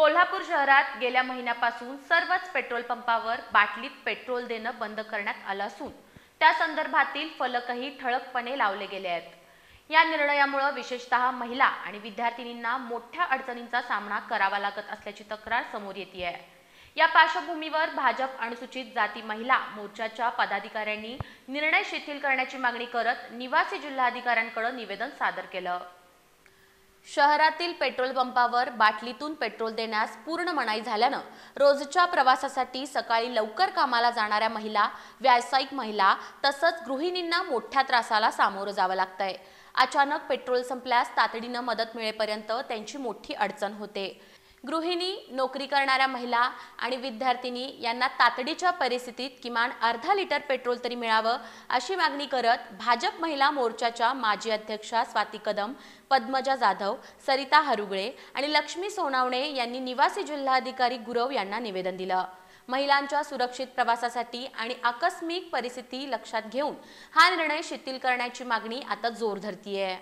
कोल्हापूर शहरात गेल्या महिन्यापासून सर्वच पेट्रोल पंपावर बाटलीत पेट्रोल देणं बंद करण्यात आलं असून त्या संदर्भातील फलकही ठळकपणे लावले गेले आहेत। या निर्णयामुळे विशेषतः महिला आणि विद्यार्थिनींना मोठ्या अडचणींचा सामना करावा लागत असल्याची तक्रार समोर येते आहे। या पार्श्वभूमीवर भाजप अनुसूचित जाती महिला मोर्चाच्या पदाधिकाऱ्यांनी निर्णय शिथिल करण्याची मागणी करत निवासी जिल्हाधिकाऱ्यांकडे निवेदन सादर केलं। शहरातील पेट्रोल पंपावर बाटलीतून पेट्रोल देण्यास पूर्ण मनाई झाल्यानं रोजच्या प्रवासासाठी सकाळी लवकर कामाला जाणाऱ्या महिला, व्यावसायिक महिला तसंच गृहिणींना मोठ्या त्रासाला सामोरं जावं लागतंय। अचानक पेट्रोल संपल्यास तातडीनं मदत मिळेपर्यंत त्यांची मोठी अडचण होते। गृहिणी, नोकरी करणाऱ्या महिला आणि विद्यार्थिनी यांना तातडीच्या परिस्थितीत किमान अर्धा लिटर पेट्रोल तरी मिळावं अशी मागणी करत भाजप महिला मोर्चाच्या माजी अध्यक्षा स्वाती कदम, पद्मजा जाधव, सरिता हरुगळे आणि लक्ष्मी सोनावणे यांनी निवासी जिल्हाधिकारी गुरव यांना निवेदन दिलं। महिलांच्या सुरक्षित प्रवासासाठी आणि आकस्मिक परिस्थिती लक्षात घेऊन हा निर्णय शिथिल करण्याची मागणी आता जोर धरतीये।